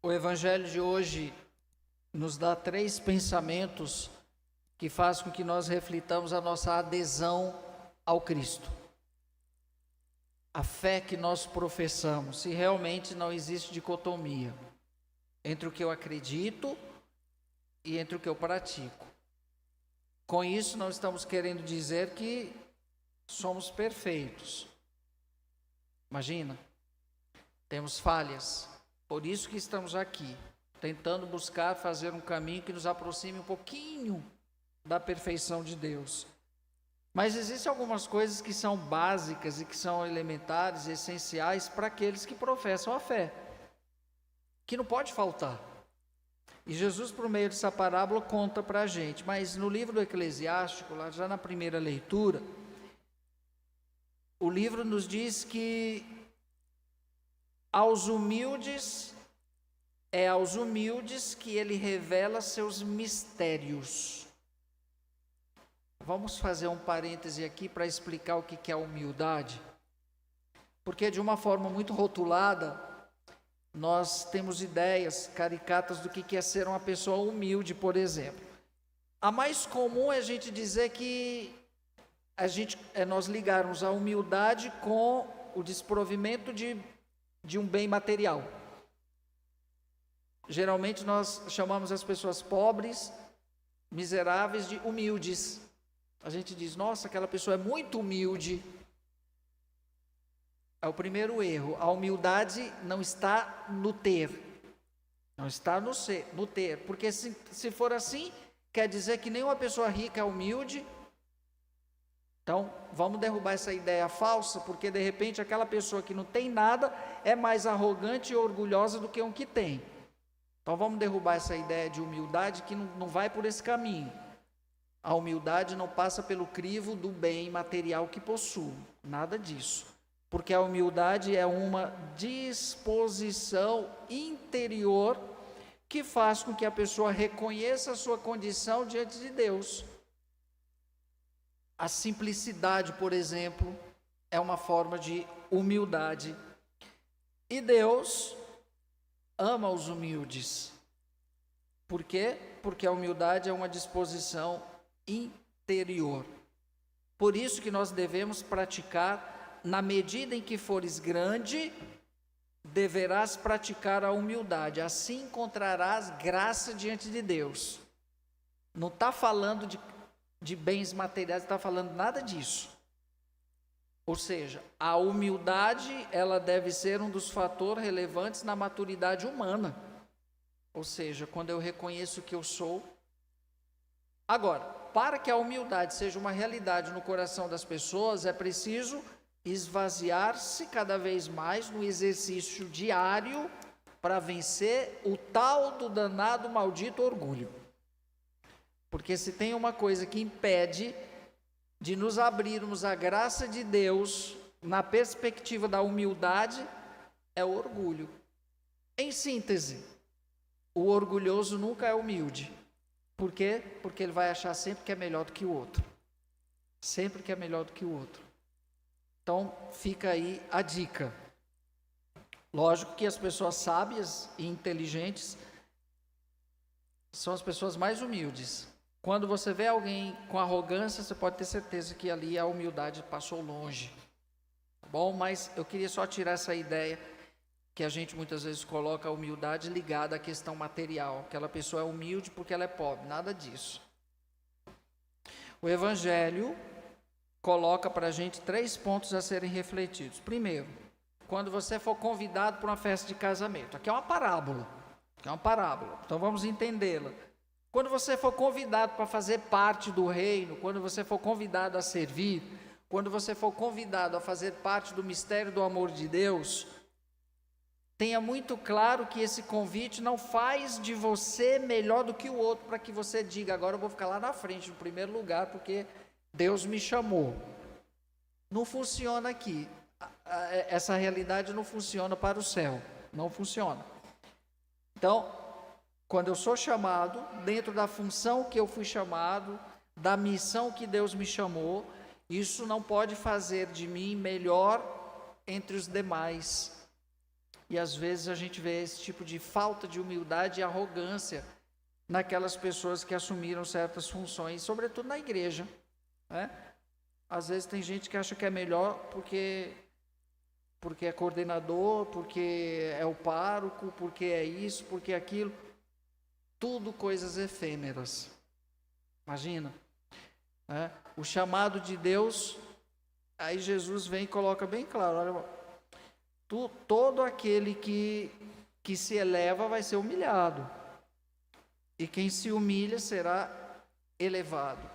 O Evangelho de hoje nos dá 3 pensamentos que fazem com que nós reflitamos a nossa adesão ao Cristo. A fé que nós professamos, se realmente não existe dicotomia entre o que eu acredito e entre o que eu pratico. Com isso, não estamos querendo dizer que somos perfeitos. Imagina, temos falhas. Por isso que estamos aqui, tentando buscar fazer um caminho que nos aproxime um pouquinho da perfeição de Deus. Mas existem algumas coisas que são básicas e que são elementares, essenciais para aqueles que professam a fé, que não pode faltar. E Jesus, por meio dessa parábola, conta para a gente. Mas no livro do Eclesiástico, lá já na primeira leitura, o livro nos diz que aos humildes que ele revela seus mistérios. Vamos fazer um parêntese aqui para explicar o que é a humildade, porque de uma forma muito rotulada, nós temos ideias caricatas do que é ser uma pessoa humilde, por exemplo. A mais comum é a gente dizer que nós ligarmos a humildade com o desprovimento de um bem material. Geralmente nós chamamos as pessoas pobres, miseráveis, de humildes. A gente diz, nossa, aquela pessoa é muito humilde. É o primeiro erro. A humildade não está no ter, não está no ter, porque se for assim, quer dizer que nenhuma pessoa rica é humilde. Então, vamos derrubar essa ideia falsa, porque de repente aquela pessoa que não tem nada é mais arrogante e orgulhosa do que um que tem. Então, vamos derrubar essa ideia de humildade que não vai por esse caminho. A humildade não passa pelo crivo do bem material que possui, nada disso. Porque a humildade é uma disposição interior que faz com que a pessoa reconheça a sua condição diante de Deus. A simplicidade, por exemplo, é uma forma de humildade. E Deus ama os humildes. Por quê? Porque a humildade é uma disposição interior. Por isso que nós devemos praticar, na medida em que fores grande, deverás praticar a humildade, assim encontrarás graça diante de Deus. Não está falando de bens materiais, não está falando nada disso. Ou seja, a humildade, ela deve ser um dos fatores relevantes na maturidade humana. Ou seja, quando eu reconheço que eu sou. Agora, para que a humildade seja uma realidade no coração das pessoas, é preciso esvaziar-se cada vez mais no exercício diário para vencer o tal do danado maldito orgulho. Porque se tem uma coisa que impede de nos abrirmos à graça de Deus na perspectiva da humildade, é o orgulho. Em síntese, o orgulhoso nunca é humilde. Por quê? Porque ele vai achar sempre que é melhor do que o outro. Sempre que é melhor do que o outro. Então, fica aí a dica. Lógico que as pessoas sábias e inteligentes são as pessoas mais humildes. Quando você vê alguém com arrogância, você pode ter certeza que ali a humildade passou longe. Tá bom? Mas eu queria só tirar essa ideia que a gente muitas vezes coloca a humildade ligada à questão material. Aquela pessoa é humilde porque ela é pobre. Nada disso. O Evangelho coloca para a gente 3 pontos a serem refletidos. Primeiro, quando você for convidado para uma festa de casamento. Aqui é uma parábola. Então vamos entendê-la. Quando você for convidado para fazer parte do reino, quando você for convidado a servir, quando você for convidado a fazer parte do mistério do amor de Deus, tenha muito claro que esse convite não faz de você melhor do que o outro, para que você diga, agora eu vou ficar lá na frente, no primeiro lugar, porque Deus me chamou. Não funciona aqui. Essa realidade não funciona para o céu. Não funciona. Então, quando eu sou chamado, dentro da função que eu fui chamado, da missão que Deus me chamou, isso não pode fazer de mim melhor entre os demais. E às vezes a gente vê esse tipo de falta de humildade e arrogância naquelas pessoas que assumiram certas funções, sobretudo na igreja, né? Às vezes tem gente que acha que é melhor porque é coordenador, porque é o pároco, porque é isso, porque é aquilo. Tudo coisas efêmeras. Imagina, né? O chamado de Deus, aí Jesus vem e coloca bem claro, olha, todo aquele que se eleva vai ser humilhado, e quem se humilha será elevado.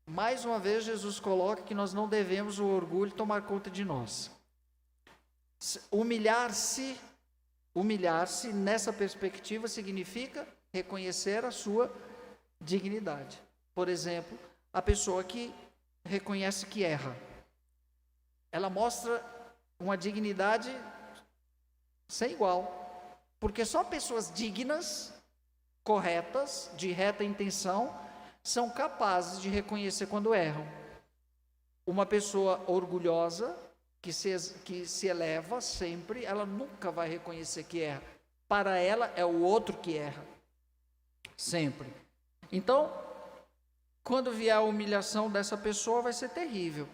Mais uma vez Jesus coloca que nós não devemos o orgulho tomar conta de nós. Humilhar-se nessa perspectiva significa reconhecer a sua dignidade. Por exemplo, a pessoa que reconhece que erra, ela mostra uma dignidade sem igual, porque só pessoas dignas, corretas, de reta intenção, são capazes de reconhecer quando erram. Uma pessoa orgulhosa, que se eleva sempre, ela nunca vai reconhecer que erra. Para ela é o outro que erra, sempre. Então, quando vier a humilhação dessa pessoa, vai ser terrível,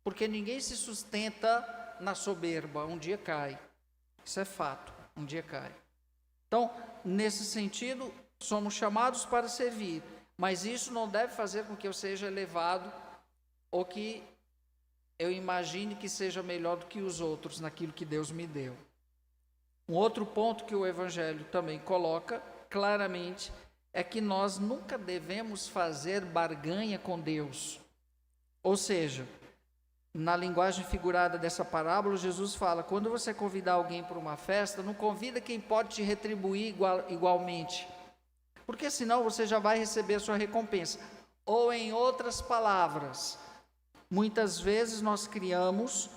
porque ninguém se sustenta na soberba, um dia cai. Isso é fato, um dia cai. Então, nesse sentido, somos chamados para servir, mas isso não deve fazer com que eu seja elevado ou que eu imagine que seja melhor do que os outros naquilo que Deus me deu. Um outro ponto que o Evangelho também coloca claramente é que nós nunca devemos fazer barganha com Deus. Ou seja, na linguagem figurada dessa parábola, Jesus fala, quando você convidar alguém para uma festa, não convida quem pode te retribuir igualmente, porque senão você já vai receber a sua recompensa. Ou em outras palavras, muitas vezes nós criamos,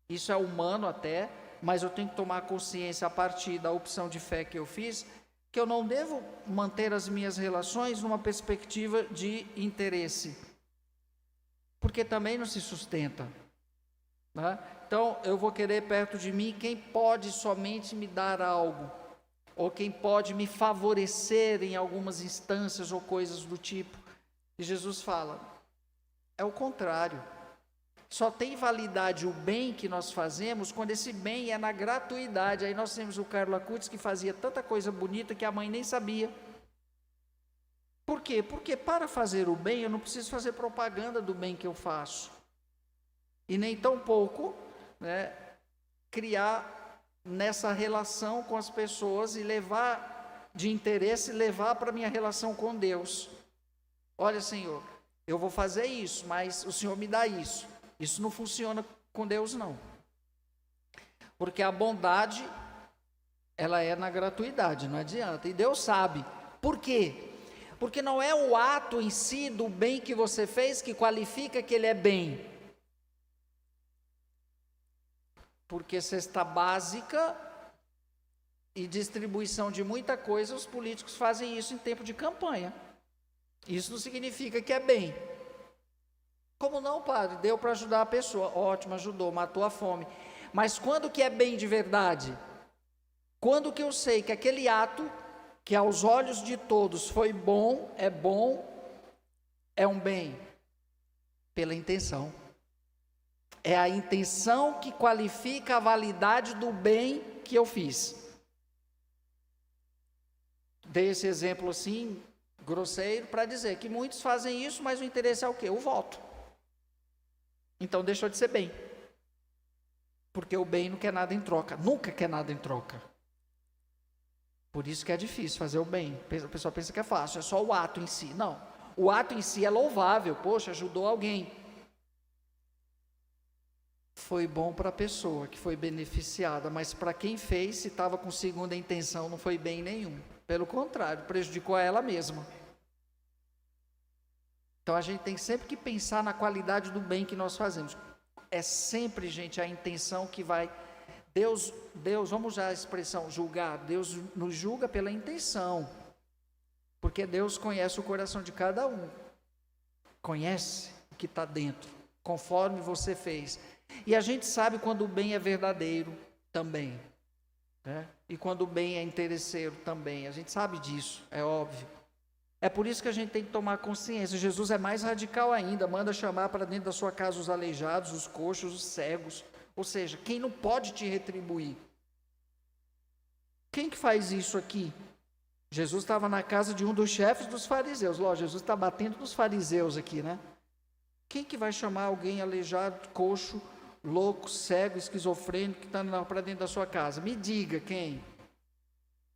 isso é humano até, mas eu tenho que tomar consciência a partir da opção de fé que eu fiz, que eu não devo manter as minhas relações numa perspectiva de interesse, porque também não se sustenta, né? Então eu vou querer perto de mim quem pode somente me dar algo, ou quem pode me favorecer em algumas instâncias ou coisas do tipo. E Jesus fala, é o contrário. Só tem validade o bem que nós fazemos quando esse bem é na gratuidade. Aí nós temos o Carlo Acutis, que fazia tanta coisa bonita que a mãe nem sabia. Por quê? Porque para fazer o bem eu não preciso fazer propaganda do bem que eu faço, e nem tampouco, né, criar nessa relação com as pessoas e levar de interesse, levar para a minha relação com Deus. Olha, Senhor, eu vou fazer isso, mas o Senhor me dá isso. Isso não funciona com Deus, não. Porque a bondade, ela é na gratuidade, não adianta. E Deus sabe. Por quê? Porque não é o ato em si do bem que você fez que qualifica que ele é bem. Porque cesta básica e distribuição de muita coisa, os políticos fazem isso em tempo de campanha. Isso não significa que é bem. Como não, padre? Deu para ajudar a pessoa. Ótimo, ajudou, matou a fome. Mas quando que é bem de verdade? Quando que eu sei que aquele ato, que aos olhos de todos foi bom, é um bem? Pela intenção. É a intenção que qualifica a validade do bem que eu fiz. Dei esse exemplo assim, grosseiro, para dizer que muitos fazem isso, mas o interesse é o quê? O voto. Então deixou de ser bem. Porque o bem não quer nada em troca, nunca quer nada em troca. Por isso que é difícil fazer o bem. A pessoa pensa que é fácil, é só o ato em si. Não, o ato em si é louvável, poxa, ajudou alguém. Foi bom para a pessoa que foi beneficiada, mas para quem fez, se estava com segunda intenção, não foi bem nenhum. Pelo contrário, prejudicou a ela mesma. Então a gente tem sempre que pensar na qualidade do bem que nós fazemos. É sempre, gente, a intenção que vai... Deus, vamos usar a expressão julgar, Deus nos julga pela intenção, porque Deus conhece o coração de cada um, conhece o que está dentro, conforme você fez. E a gente sabe quando o bem é verdadeiro, também. Né? E quando o bem é interesseiro também. A gente sabe disso, é óbvio. É por isso que a gente tem que tomar consciência. Jesus é mais radical ainda, manda chamar para dentro da sua casa os aleijados, os coxos, os cegos. Ou seja, quem não pode te retribuir? Quem que faz isso aqui? Jesus estava na casa de um dos chefes dos fariseus. Lógico, Jesus está batendo nos fariseus aqui, né? Quem que vai chamar alguém aleijado, coxo, louco, cego, esquizofrênico, que está para dentro da sua casa? Me diga quem?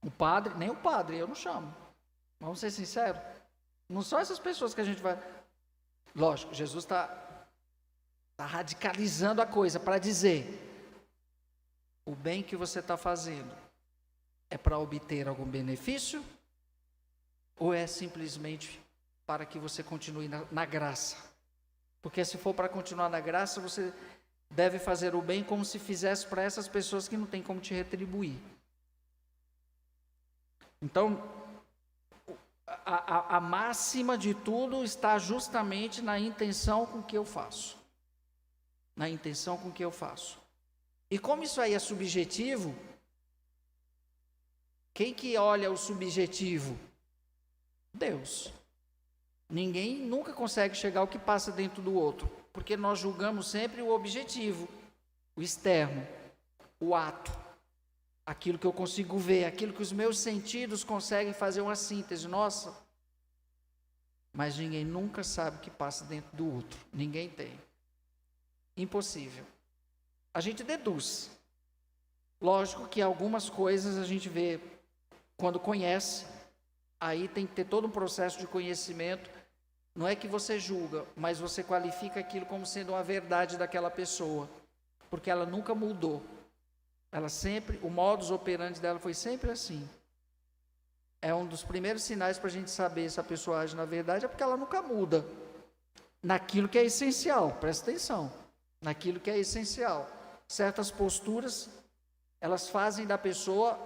O padre? Nem o padre, eu não chamo. Vamos ser sinceros. Não são essas pessoas que a gente vai... Lógico, Jesus está radicalizando a coisa para dizer: o bem que você está fazendo é para obter algum benefício? Ou é simplesmente para que você continue na graça? Porque se for para continuar na graça, você deve fazer o bem como se fizesse para essas pessoas que não tem como te retribuir. Então, a máxima de tudo está justamente na intenção com que eu faço. Na intenção com que eu faço. E como isso aí é subjetivo, quem que olha o subjetivo? Deus. Ninguém nunca consegue chegar ao que passa dentro do outro, porque nós julgamos sempre o objetivo, o externo, o ato, aquilo que eu consigo ver, aquilo que os meus sentidos conseguem fazer uma síntese. Nossa, mas ninguém nunca sabe o que passa dentro do outro. Ninguém tem. Impossível. A gente deduz. Lógico que algumas coisas a gente vê quando conhece, aí tem que ter todo um processo de conhecimento. Não é que você julga, mas você qualifica aquilo como sendo uma verdade daquela pessoa, porque ela nunca mudou. Ela sempre, o modus operandi dela foi sempre assim. É um dos primeiros sinais para a gente saber se a pessoa age na verdade, é porque ela nunca muda naquilo que é essencial. Presta atenção, naquilo que é essencial. Certas posturas, elas fazem da pessoa,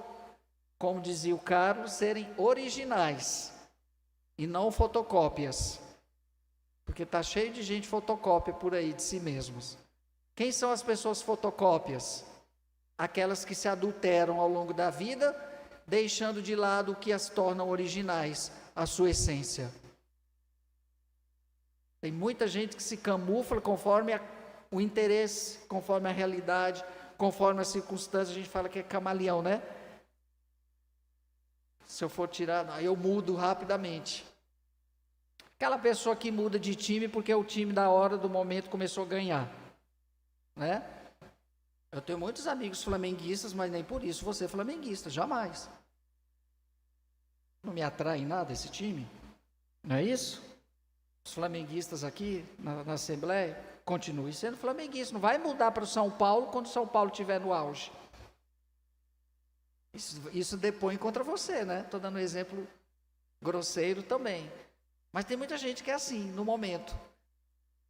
como dizia o Carlos, serem originais e não fotocópias. Porque está cheio de gente fotocópia por aí de si mesmos. Quem são as pessoas fotocópias? Aquelas que se adulteram ao longo da vida, deixando de lado o que as tornam originais, a sua essência. Tem muita gente que se camufla conforme o interesse, conforme a realidade, conforme as circunstâncias. A gente fala que é camaleão, né? Se eu for tirar, eu mudo rapidamente. Aquela pessoa que muda de time porque o time da hora do momento começou a ganhar, né? Eu tenho muitos amigos flamenguistas, mas nem por isso você é flamenguista, jamais. Não me atrai em nada esse time, não é isso? Os flamenguistas aqui na Assembleia, continuem sendo flamenguistas, não vai mudar para o São Paulo quando o São Paulo estiver no auge. Isso depõe contra você, né? Estou dando um exemplo grosseiro também. Mas tem muita gente que é assim, no momento.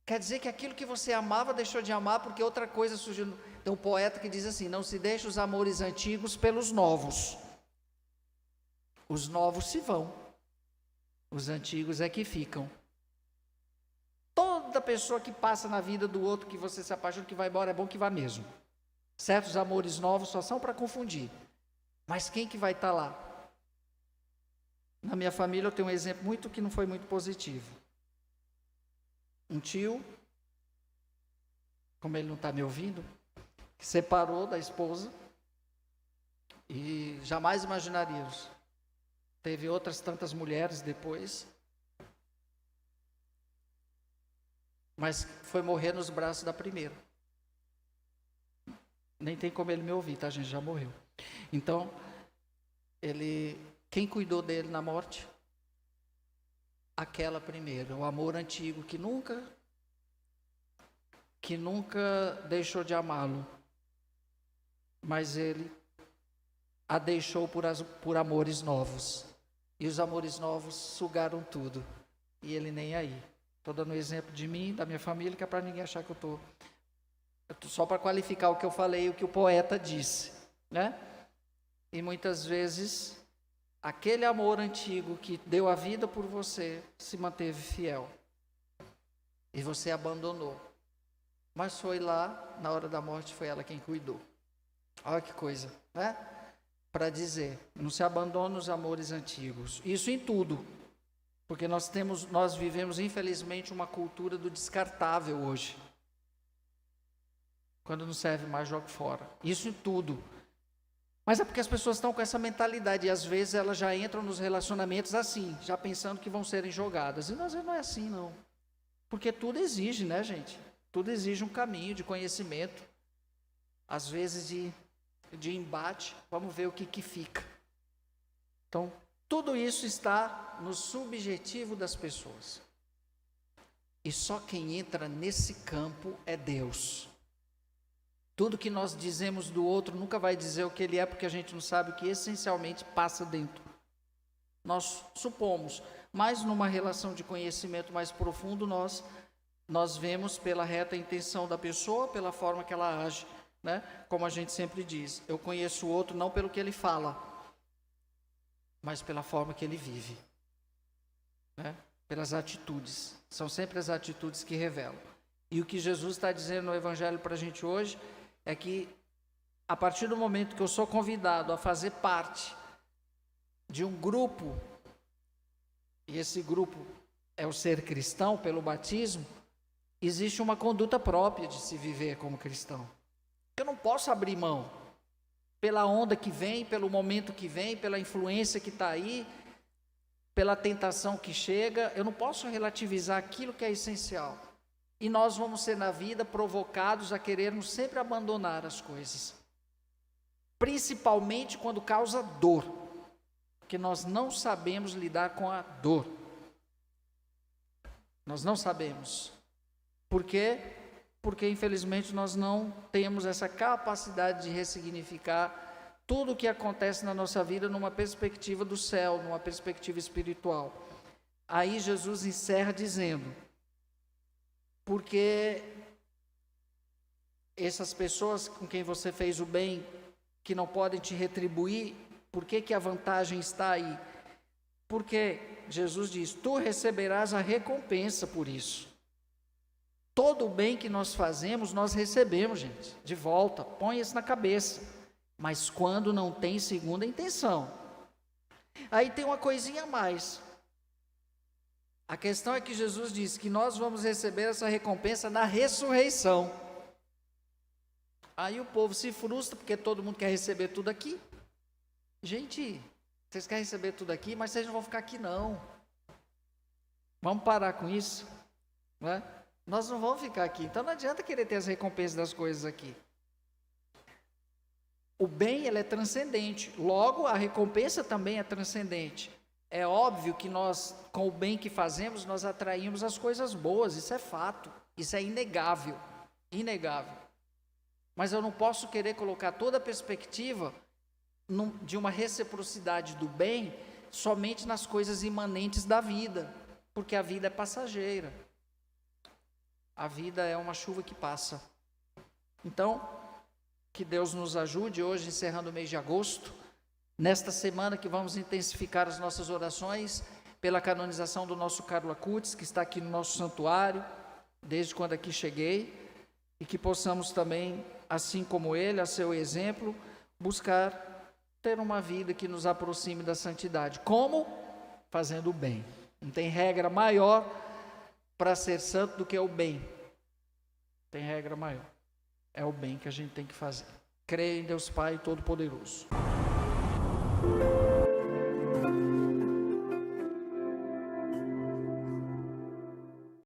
Quer dizer que aquilo que você amava deixou de amar porque outra coisa surgiu. Tem um poeta que diz assim: não se deixe os amores antigos pelos novos. Os novos se vão, os antigos é que ficam. Toda pessoa que passa na vida do outro, que você se apaixona, que vai embora, é bom que vá mesmo. Certos amores novos só são para confundir. Mas quem que vai estar lá? Na minha família eu tenho um exemplo que não foi muito positivo. Um tio, como ele não está me ouvindo, que separou da esposa e jamais imaginaríamos. Teve outras tantas mulheres depois, mas foi morrer nos braços da primeira. Nem tem como ele me ouvir, tá? A gente já morreu. Então, quem cuidou dele na morte? Aquela primeira, o amor antigo que nunca deixou de amá-lo, mas ele a deixou por amores novos, e os amores novos sugaram tudo, e ele nem aí. Estou dando um exemplo de mim, da minha família, que é para ninguém achar que eu estou só para qualificar o que eu falei, o que o poeta disse, né? E muitas vezes aquele amor antigo que deu a vida por você se manteve fiel. E você abandonou. Mas foi lá, na hora da morte, foi ela quem cuidou. Olha que coisa, né? Para dizer, não se abandone os amores antigos. Isso em tudo. Porque nós vivemos, infelizmente, uma cultura do descartável hoje. Quando não serve mais, joga fora. Isso em tudo. Mas é porque as pessoas estão com essa mentalidade. E às vezes elas já entram nos relacionamentos assim, já pensando que vão serem jogadas. E às vezes não é assim, não. Porque tudo exige, né, gente? Tudo exige um caminho de conhecimento. Às vezes de embate. Vamos ver o que fica. Então, tudo isso está no subjetivo das pessoas. E só quem entra nesse campo é Deus. Tudo que nós dizemos do outro nunca vai dizer o que ele é, porque a gente não sabe o que essencialmente passa dentro. Nós supomos, mas numa relação de conhecimento mais profundo, nós vemos pela reta intenção da pessoa, pela forma que ela age, né? Como a gente sempre diz, eu conheço o outro não pelo que ele fala, mas pela forma que ele vive, né? Pelas atitudes. São sempre as atitudes que revelam. E o que Jesus está dizendo no Evangelho para a gente hoje é que, a partir do momento que eu sou convidado a fazer parte de um grupo, e esse grupo é o ser cristão pelo batismo, existe uma conduta própria de se viver como cristão. Eu não posso abrir mão pela onda que vem, pelo momento que vem, pela influência que está aí, pela tentação que chega. Eu não posso relativizar aquilo que é essencial. E nós vamos ser na vida provocados a querermos sempre abandonar as coisas. Principalmente quando causa dor. Porque nós não sabemos lidar com a dor. Nós não sabemos. Por quê? Porque infelizmente nós não temos essa capacidade de ressignificar tudo o que acontece na nossa vida numa perspectiva do céu, numa perspectiva espiritual. Aí Jesus encerra dizendo: porque essas pessoas com quem você fez o bem, que não podem te retribuir, por que a vantagem está aí? Porque Jesus diz: tu receberás a recompensa por isso. Todo o bem que nós fazemos, nós recebemos, gente, de volta. Põe isso na cabeça. Mas quando não tem segunda intenção. Aí tem uma coisinha a mais. A questão é que Jesus disse que nós vamos receber essa recompensa na ressurreição. Aí o povo se frustra, porque todo mundo quer receber tudo aqui. Gente, vocês querem receber tudo aqui, mas vocês não vão ficar aqui não. Vamos parar com isso, não é? Nós não vamos ficar aqui, então não adianta querer ter as recompensas das coisas aqui. O bem, ele é transcendente, logo a recompensa também é transcendente. É óbvio que nós, com o bem que fazemos, nós atraímos as coisas boas, isso é fato, isso é inegável, inegável. Mas eu não posso querer colocar toda a perspectiva de uma reciprocidade do bem somente nas coisas imanentes da vida, porque a vida é passageira. A vida é uma chuva que passa. Então, que Deus nos ajude hoje, encerrando o mês de agosto, nesta semana que vamos intensificar as nossas orações pela canonização do nosso Carlo Acutis, que está aqui no nosso santuário, desde quando aqui cheguei, e que possamos também, assim como ele, a seu exemplo, buscar ter uma vida que nos aproxime da santidade. Como? Fazendo o bem. Não tem regra maior para ser santo do que o bem. Tem regra maior. É o bem que a gente tem que fazer. Creia em Deus Pai Todo-Poderoso.